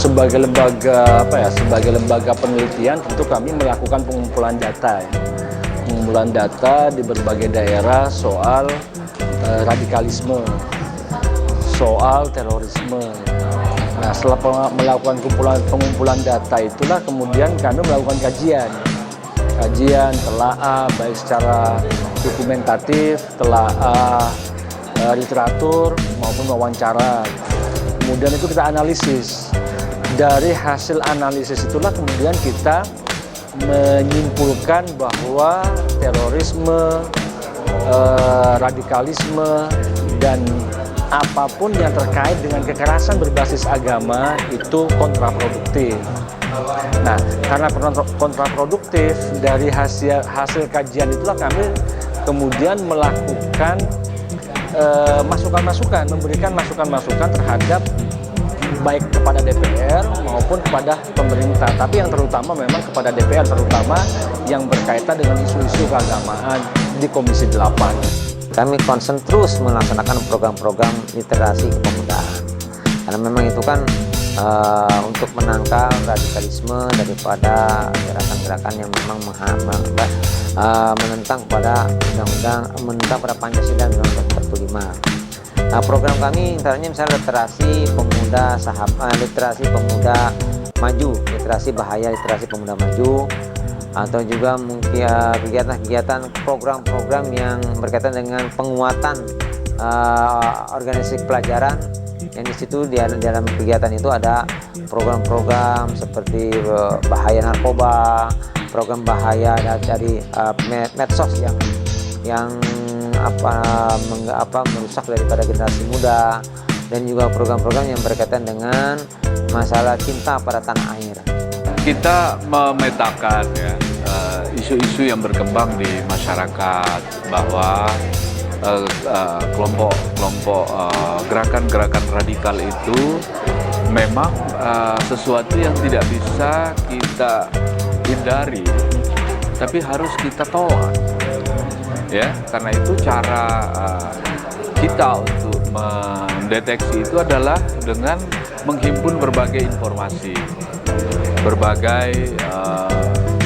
sebagai lembaga sebagai lembaga penelitian tentu kami melakukan pengumpulan data ya. Pengumpulan data di berbagai daerah soal radikalisme, soal terorisme. Nah, setelah melakukan pengumpulan data itulah kemudian kami melakukan kajian telaah baik secara dokumentatif, telaah literatur maupun wawancara. Kemudian itu kita analisis. Dari hasil analisis itulah kemudian kita menyimpulkan bahwa terorisme, radikalisme, dan apapun yang terkait dengan kekerasan berbasis agama itu kontraproduktif. Nah, karena kontraproduktif, dari hasil kajian itulah kami kemudian melakukan masukan-masukan, memberikan masukan-masukan terhadap baik kepada DPR maupun kepada pemerintah, tapi yang terutama memang kepada DPR, terutama yang berkaitan dengan isu-isu keagamaan di Komisi 8. Kami concern terus melaksanakan program-program literasi kepemudaan, karena memang itu kan untuk menangkal radikalisme daripada gerakan-gerakan yang memang menentang pada undang-undang, menentang pada Pancasila dan Undang-Undang 45. Nah, program kami antaranya misalnya literasi pemuda literasi pemuda maju, literasi bahaya literasi pemuda maju, atau juga mungkin kegiatan-kegiatan program-program yang berkaitan dengan penguatan organisasi pelajaran, yang di situ di dalam kegiatan itu ada program-program seperti bahaya narkoba, program bahaya dari medsos yang merusak daripada generasi muda, dan juga program-program yang berkaitan dengan masalah cinta pada tanah air. Kita memetakan ya isu-isu yang berkembang di masyarakat, bahwa kelompok-kelompok gerakan-gerakan radikal itu memang sesuatu yang tidak bisa kita hindari, tapi harus kita tolak. Ya, karena itu cara kita untuk mendeteksi itu adalah dengan menghimpun berbagai informasi, berbagai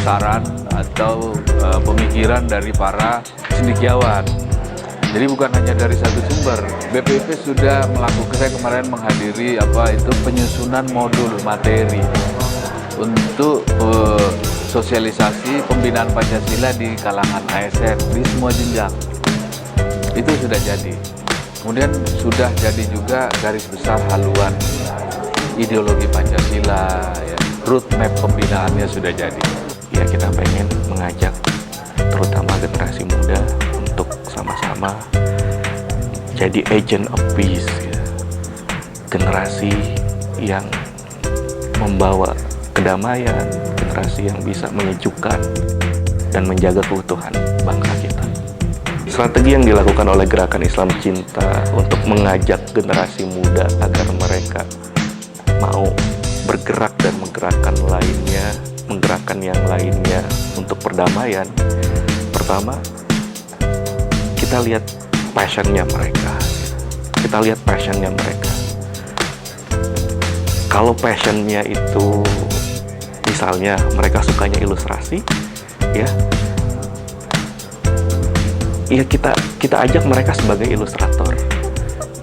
saran atau pemikiran dari para cendekiawan. Jadi bukan hanya dari satu sumber. BPIP sudah melakukan, saya kemarin menghadiri penyusunan modul materi untuk sosialisasi pembinaan Pancasila di kalangan ASN di semua jenjang. Itu sudah jadi. Kemudian sudah jadi juga garis besar haluan ideologi Pancasila, ya. Roadmap pembinaannya sudah jadi. Ya, kita pengen mengajak terutama generasi muda untuk sama-sama jadi agent of peace, ya. Generasi yang membawa kedamaian, generasi yang bisa menyejukkan dan menjaga keutuhan bangsa kita. Strategi yang dilakukan oleh Gerakan Islam Cinta untuk mengajak generasi muda agar mereka mau bergerak dan menggerakkan yang lainnya untuk perdamaian. Pertama, kita lihat passionnya mereka. Kalau passionnya itu misalnya mereka sukanya ilustrasi, ya kita ajak mereka sebagai ilustrator,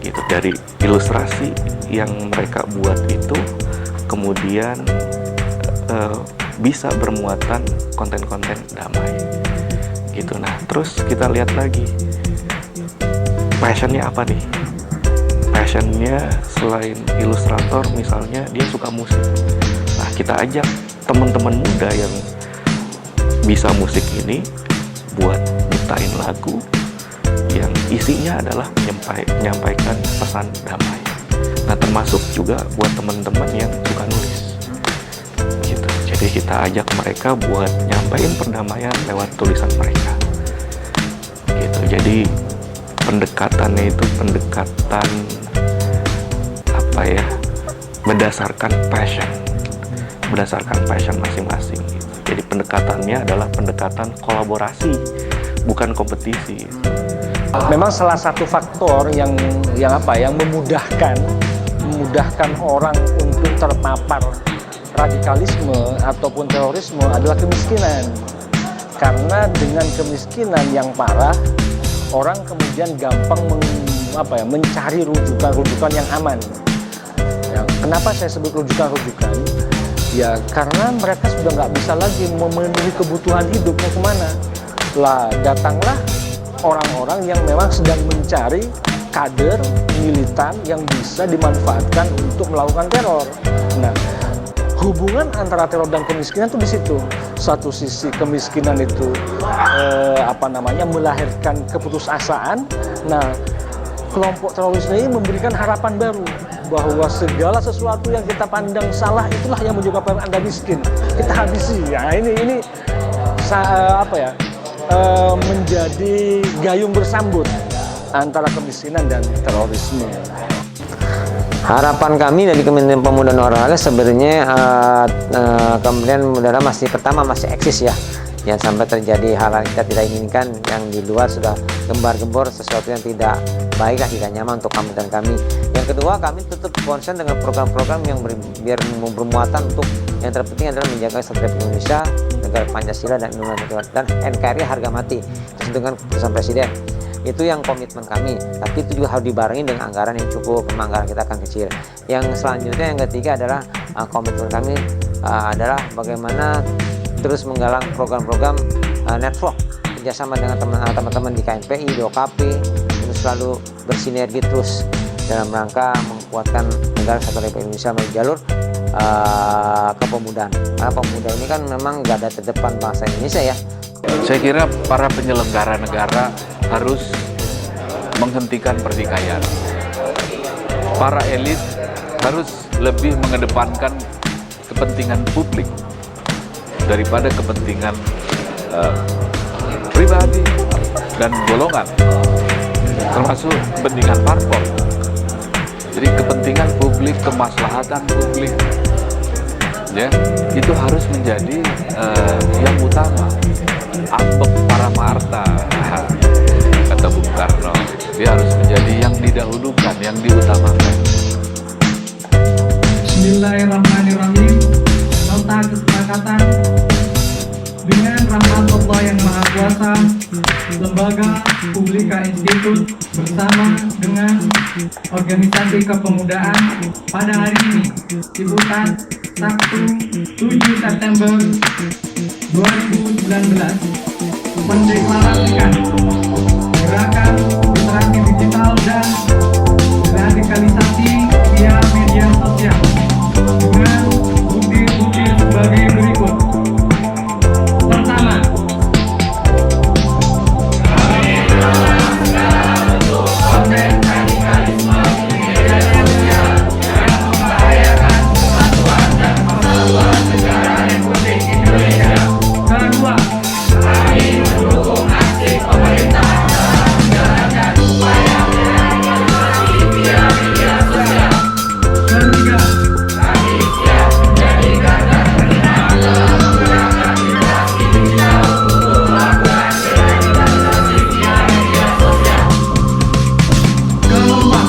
gitu. Dari ilustrasi yang mereka buat itu kemudian bisa bermuatan konten-konten damai, gitu. Nah, terus kita lihat lagi passionnya apa nih? Passionnya selain ilustrator, misalnya dia suka musik. Nah, kita ajak teman-teman muda yang bisa musik ini buat nyiptain lagu yang isinya adalah menyampaikan pesan damai. Nah, termasuk juga buat teman-teman yang suka nulis, gitu. Jadi kita ajak mereka buat nyampaikan perdamaian lewat tulisan mereka, gitu. Jadi pendekatannya itu pendekatan berdasarkan passion masing-masing, gitu. Jadi pendekatannya adalah pendekatan kolaborasi, bukan kompetisi. Memang salah satu faktor yang memudahkan orang untuk terpapar radikalisme ataupun terorisme adalah kemiskinan. Karena dengan kemiskinan yang parah, orang kemudian gampang mencari rujukan-rujukan yang aman. Ya, kenapa saya sebut rujukan-rujukan? Ya karena mereka sudah nggak bisa lagi memenuhi kebutuhan hidupnya kemana. Lah datanglah orang-orang yang memang sedang mencari kader militan yang bisa dimanfaatkan untuk melakukan teror. Nah, hubungan antara teror dan kemiskinan itu di situ. Satu sisi kemiskinan itu melahirkan keputusasaan. Nah, kelompok teroris ini memberikan harapan baru bahwa segala sesuatu yang kita pandang salah itulah yang menyebabkan Anda miskin. Kita habisi. Ya, ini menjadi gayung bersambut antara kemiskinan dan terorisme. Harapan kami dari Kementerian Pemuda dan Olahraga sebenarnya Kementerian Pemuda masih eksis ya. Jangan sampai terjadi hal yang kita tidak inginkan yang di luar sudah gembar-gembor sesuatu yang tidak baik lah, tidak nyaman untuk kami dan kami. Yang kedua, kami tetap konsen dengan program-program yang biar bermuatan untuk yang terpenting adalah menjaga Satria Indonesia, negara Pancasila dan NKRI harga mati sesuai dengan keputusan Presiden. Itu yang komitmen kami, tapi itu juga harus dibarengi dengan anggaran yang cukup, anggaran kita akan kecil. Yang selanjutnya, yang ketiga adalah komitmen kami adalah bagaimana terus menggalang program-program network kerjasama dengan teman-teman di KMPI, di OKP, terus selalu bersinergi terus dalam rangka menguatkan negara Kesatuan Republik Indonesia melalui jalur kepemudaan. Karena pemuda ini kan memang garda terdepan bangsa Indonesia ya. Saya kira para penyelenggara negara harus menghentikan pertikaian. Para elit harus lebih mengedepankan kepentingan publik daripada kepentingan pribadi dan golongan, termasuk kepentingan parpol. Jadi kepentingan publik, kemaslahatan publik, ya itu harus menjadi yang utama. Ambek para marta, kata Bung Karno, dia harus menjadi yang didahulukan, yang diutamakan. Bismillahirrahmanirrahim. Nota kesepakatan dengan rahmat Allah yang Maha Kuasa, Lembaga Publika Institut bersama dengan Organisasi Kepemudaan pada hari ini diputar Sabtu 7 September 2019 mendeklarasikan gerakan literasi digital dan radikalisasi via media sosial dengan bukti-bukti sebagai berikut. Pertama, konten radikalisme media sosial yang membahayakan kesatuan dan persatuan negara Republik Indonesia. Kedua, kami mendukung aksi pemerintah dalam menjalankan upaya radikalisasi via media sosial. Ketiga, kami siap menjadi garda terdepan dalam menggunakan literasi digital untuk melakukan deradikalisasi via media sosial. Keempat,